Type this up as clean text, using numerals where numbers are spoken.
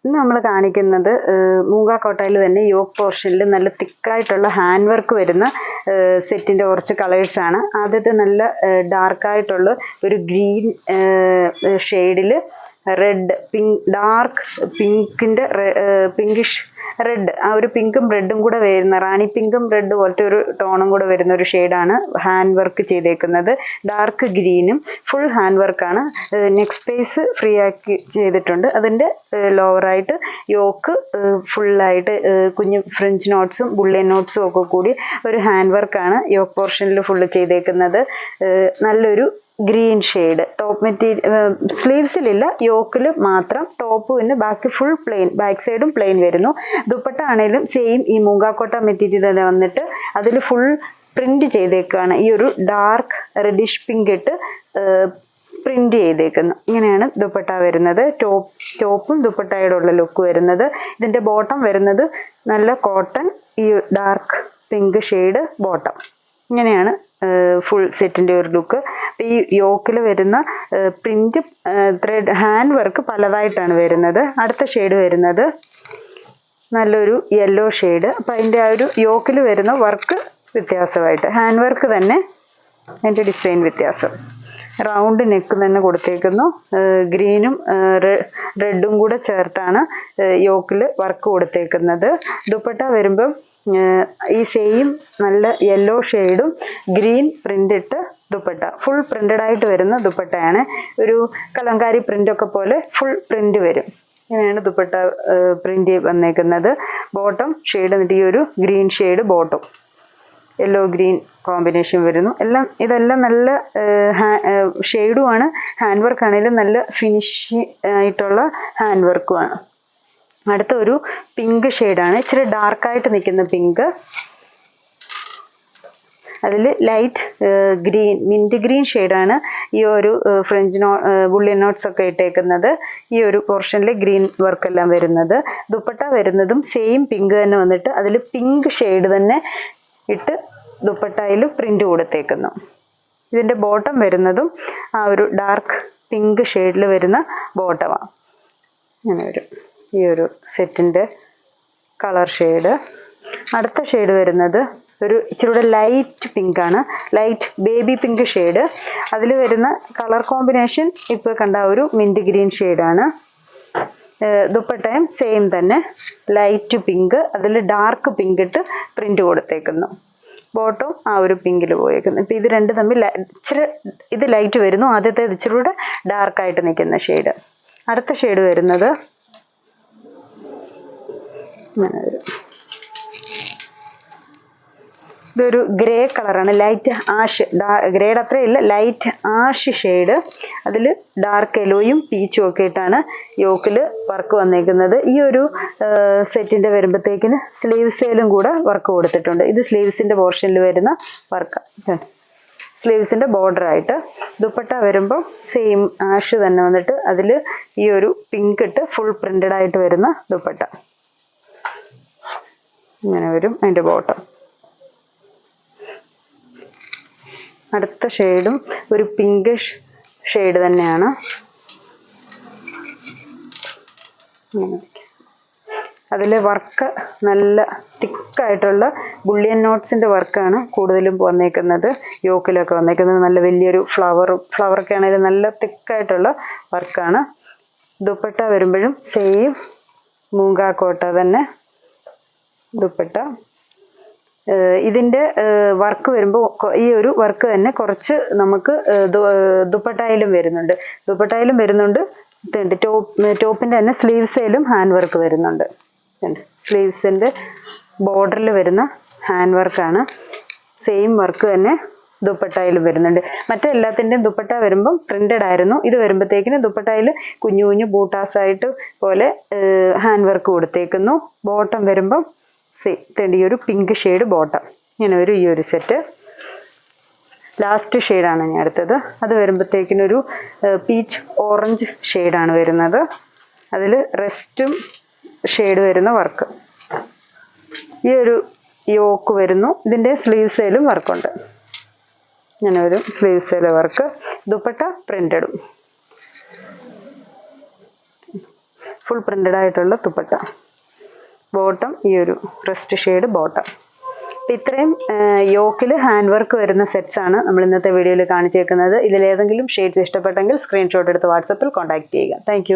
ഇന്ന് നമ്മൾ കാണിക്കുന്നത് മൂങ്ങ കോട്ടയിൽ തന്നെ യോക്ക് പോർഷനിൽ നല്ല തിക്കായിട്ടുള്ള ഹാൻഡ് വർക്ക് വരുന്ന സെറ്റിൻ്റെ കുറച്ച് കളേഴ്സാണ്. ആദ്യത്തെ നല്ല ഡാർക്കായിട്ടുള്ള ഒരു ഗ്രീൻ ഷെയ്ഡിൽ റെഡ് ഡാർക്ക് പിങ്കിൻ്റെ പിങ്കിഷ് റെഡ്, ആ ഒരു പിങ്കും റെഡും കൂടെ വരുന്ന റാണി പിങ്കും റെഡ് പോലത്തെ ഒരു ടോണും കൂടെ വരുന്ന ഒരു ഷെയ്ഡാണ് ഹാൻഡ് വർക്ക് ചെയ്തേക്കുന്നത്. ഡാർക്ക് ഗ്രീനും ഫുൾ ഹാൻഡ് വർക്കാണ്. നെക്ക് സ്പേസ് ഫ്രീ ആക്കി ചെയ്തിട്ടുണ്ട്. അതിൻ്റെ ലോവറായിട്ട് യോക്ക് ഫുള്ളായിട്ട് കുഞ്ഞു ഫ്രഞ്ച് നോട്ട്സും ബുള്ളിയൻ നോട്ട്സും ഒക്കെ കൂടി ഒരു ഹാൻഡ് വർക്കാണ് യോക്ക് പോർഷനിൽ ഫുള്ള് ചെയ്തേക്കുന്നത്. നല്ലൊരു ഗ്രീൻ ഷെയ്ഡ് ടോപ്പ് മെറ്റീരിയൽ സ്ലീവ്സിലില്ല, യോക്കിൽ മാത്രം. ടോപ്പ് പിന്നെ ബാക്കി ഫുൾ പ്ലെയിൻ, ബാക്ക് സൈഡും പ്ലെയിൻ വരുന്നു. ദുപ്പട്ട ആണെങ്കിലും സെയിം ഈ മൂങ്ങാക്കോട്ട മെറ്റീരിയൽ തന്നെ വന്നിട്ട് അതിൽ ഫുൾ പ്രിന്റ് ചെയ്തേക്കാണ്. ഈ ഒരു ഡാർക്ക് റെഡിഷ് പിങ്ക് ഇട്ട് പ്രിന്റ് ചെയ്തേക്കുന്നു. ഇങ്ങനെയാണ് ദുപ്പട്ട വരുന്നത്. ടോപ്പും ദുപ്പട്ടയുടെ ഉള്ള ലുക്ക് വരുന്നത്. ഇതിന്റെ ബോട്ടം വരുന്നത് നല്ല കോട്ടൺ, ഈ ഡാർക്ക് പിങ്ക് ഷെയ്ഡ് ബോട്ടം. ഇങ്ങനെയാണ് ഫുൾ സെറ്റിന്റെ ഒരു ലുക്ക്. ഈ യോക്കിൽ വരുന്ന പ്രിന്റ് ത്രെഡ് ഹാൻഡ് വർക്ക് പലതായിട്ടാണ് വരുന്നത്. അടുത്ത ഷെയ്ഡ് വരുന്നത് നല്ലൊരു യെല്ലോ ഷെയ്ഡ്. അപ്പം അതിൻ്റെ ആ ഒരു യോക്കിൽ വരുന്ന വർക്ക് വ്യത്യാസമായിട്ട് ഹാൻഡ് വർക്ക് തന്നെ അതിൻ്റെ ഡിസൈൻ വ്യത്യാസം. റൗണ്ട് നെക്ക് തന്നെ കൊടുത്തേക്കുന്നു. ഗ്രീനും റെഡും കൂടെ ചേർത്താണ് യോക്കിൽ വർക്ക് കൊടുത്തേക്കുന്നത്. ദുപ്പട്ട വരുമ്പം ഈ സെയിം നല്ല യെല്ലോ ഷെയ്ഡും ഗ്രീൻ പ്രിന്റ് ഇട്ട് ദുപ്പട്ട ഫുൾ പ്രിന്റഡ് ആയിട്ട് വരുന്ന ദുപ്പട്ടയാണ്. ഒരു കലങ്കാരി പ്രിന്റ് ഒക്കെ പോലെ ഫുൾ പ്രിന്റ് വരും. ഇങ്ങനെയാണ് ദുപ്പട്ട പ്രിന്റ് വന്നേക്കുന്നത്. ബോട്ടം ഷെയ്ഡ് എന്നിട്ട് ഈ ഒരു green shade bottom, yellow green combination വരുന്നു. ഇതെല്ലാം നല്ല ഷെയ്ഡുമാണ്. ഹാൻഡ് വർക്ക് ആണെങ്കിലും നല്ല ഫിനിഷ് ആയിട്ടുള്ള ഹാൻഡ് വർക്കുമാണ്. അടുത്ത ഒരു പിങ്ക് ഷെയ്ഡാണ്, ഇച്ചിരി ഡാർക്കായിട്ട് നിൽക്കുന്ന പിങ്ക്. അതിൽ ലൈറ്റ് ഗ്രീൻ മിൻറ്റ് ഗ്രീൻ ഷെയ്ഡാണ് ഈ ഒരു ഫ്രഞ്ച് ബുള്ളിയൻ നോട്ട്സ് ഒക്കെ ഇട്ടേക്കുന്നത്. ഈ ഒരു പോർഷനിൽ ഗ്രീൻ വർക്ക് എല്ലാം വരുന്നത്. ദുപ്പട്ട വരുന്നതും സെയിം പിങ്ക് തന്നെ വന്നിട്ട് അതിൽ പിങ്ക് ഷെയ്ഡ് തന്നെ ഇട്ട് ദുപ്പട്ടയിൽ പ്രിന്റ് കൊടുത്തേക്കുന്നു. ഇതിൻ്റെ ബോട്ടം വരുന്നതും ആ ഒരു ഡാർക്ക് പിങ്ക് ഷെയ്ഡിൽ വരുന്ന ബോട്ടമാണ്. അങ്ങനെ വരും ഈ ഒരു സെറ്റിൻ്റെ കളർ ഷെയ്ഡ്. അടുത്ത ഷെയ്ഡ് വരുന്നത് ഒരു ഇച്ചിരി ലൈറ്റ് പിങ്ക് ആണ്, ലൈറ്റ് ബേബി പിങ്ക് ഷെയ്ഡ്. അതിൽ വരുന്ന കളർ കോമ്പിനേഷൻ ഇപ്പോൾ കണ്ട ഒരു മിൻറ്റ് ഗ്രീൻ ഷെയ്ഡാണ്. ദുപ്പട്ടയും സെയിം തന്നെ ലൈറ്റ് പിങ്ക്, അതിൽ ഡാർക്ക് പിങ്ക് ഇട്ട് പ്രിന്റ് കൊടുത്തേക്കുന്നു. ബോട്ടം ആ ഒരു പിങ്കിൽ പോയേക്കുന്നു. ഇപ്പം ഇത് രണ്ട് തമ്മിൽ ഇച്ചിരി ഇത് ലൈറ്റ് വരുന്നു, ആദ്യത്തെ ഇച്ചിരി കൂടെ ഡാർക്കായിട്ട് നിൽക്കുന്ന ഷെയ്ഡ്. അടുത്ത ഷെയ്ഡ് വരുന്നത് ഇങ്ങനെ വരും. ഇതൊരു ഗ്രേ കളറാണ്, ലൈറ്റ് ആഷ്. ഗ്രേഡ് അത്രയില്ല, ലൈറ്റ് ആഷ് ഷെയ്ഡ്. അതിൽ ഡാർക്ക് യെല്ലോയും പീച്ചും ഒക്കെ ഇട്ടാണ് യോക്കിൽ വർക്ക് വന്നേക്കുന്നത്. ഈ ഒരു സെറ്റിൻ്റെ വരുമ്പോഴത്തേക്കിന് സ്ലീവ്സിലും കൂടെ വർക്ക് കൊടുത്തിട്ടുണ്ട്. ഇത് സ്ലീവ്സിൻ്റെ പോർഷനിൽ വരുന്ന വർക്ക്, സ്ലീവ്സിൻ്റെ ബോർഡറായിട്ട്. ദുപ്പട്ട വരുമ്പം സെയിം ആഷ് തന്നെ വന്നിട്ട് അതിൽ ഈ ഒരു പിങ്ക് ഇട്ട് ഫുൾ പ്രിന്റഡ് ആയിട്ട് വരുന്ന ദുപ്പട്ട. ഇങ്ങനെ വരും അതിൻ്റെ ബോട്ടം. അടുത്ത ഷെയ്ഡും ഒരു പിങ്കിഷ് ഷെയ്ഡ് തന്നെയാണ്. അതിലെ വർക്ക് നല്ല തിക്കായിട്ടുള്ള ബുള്ളിയൻ നോട്ട്സിൻ്റെ വർക്കാണ് കൂടുതലും വന്നേക്കുന്നത്. യോക്കിലൊക്കെ വന്നേക്കുന്നത് നല്ല വലിയൊരു ഫ്ലവറൊക്കെ ആണെങ്കിലും നല്ല തിക്കായിട്ടുള്ള വർക്കാണ്. ദുപ്പട്ട വരുമ്പോഴും സെയിം മൂങ്ങാക്കോട്ട തന്നെ ദുപ്പട്ട. ഇതിൻ്റെ വർക്ക് വരുമ്പോൾ ഈ ഒരു വർക്ക് തന്നെ കുറച്ച് നമുക്ക് ദുപ്പട്ടയിലും വരുന്നുണ്ട്. ടോപ്പിൻ്റെ തന്നെ സ്ലീവ്സിലും ഹാൻഡ് വർക്ക് വരുന്നുണ്ട്. സ്ലീവ്സിൻ്റെ ബോർഡറിൽ വരുന്ന ഹാൻഡ് വർക്കാണ്. സെയിം വർക്ക് തന്നെ ദുപ്പട്ടയിലും വരുന്നുണ്ട്. മറ്റെല്ലാത്തിൻ്റെയും ദുപ്പട്ട വരുമ്പം പ്രിന്റഡ് ആയിരുന്നു. ഇത് വരുമ്പോഴത്തേക്കിന് ദുപ്പട്ടയിൽ കുഞ്ഞു കുഞ്ഞു ബൂട്ടാസായിട്ട് പോലെ ഹാൻഡ് വർക്ക് കൊടുത്തേക്കുന്നു. ബോട്ടം വരുമ്പം ഈ ഒരു പിങ്ക് ഷെയ്ഡ് ബോട്ടം. ഇങ്ങനെ ഒരു ഈ ഒരു സെറ്റ്. ലാസ്റ്റ് ഷെയ്ഡാണ് ഞാൻ എടുത്തത്. അത് വരുമ്പോഴത്തേക്കിനൊരു പീച്ച് ഓറഞ്ച് ഷെയ്ഡാണ് വരുന്നത്. അതിൽ റെസ്റ്റും ഷെയ്ഡ് വരുന്ന വർക്ക്. ഈ ഒരു യോക്ക് വരുന്നു. ഇതിൻ്റെ സ്ലീവ്സിലും വർക്കുണ്ട്. ഇങ്ങനെ ഒരു സ്ലീവ്സിലെ വർക്ക്. ദുപ്പട്ട പ്രിന്റഡും. ഫുൾ പ്രിന്റഡ് ആയിട്ടുള്ള ദുപ്പട്ട. ബോട്ടം ഈ ഒരു റസ്റ്റ് ഷെയ്ഡ് ബോട്ടം. ഇത്രയും യോക്കിൽ ഹാൻഡ് വർക്ക് വരുന്ന സെറ്റ്സ് ആണ് നമ്മൾ ഇന്നത്തെ വീഡിയോയിൽ കാണിച്ചേക്കുന്നത്. ഇതിലേതെങ്കിലും ഷെയ്ഡ്സ് ഇഷ്ടപ്പെട്ടെങ്കിൽ സ്ക്രീൻഷോട്ട് എടുത്ത് വാട്സപ്പിൽ കോൺടാക്ട് ചെയ്യുക. താങ്ക്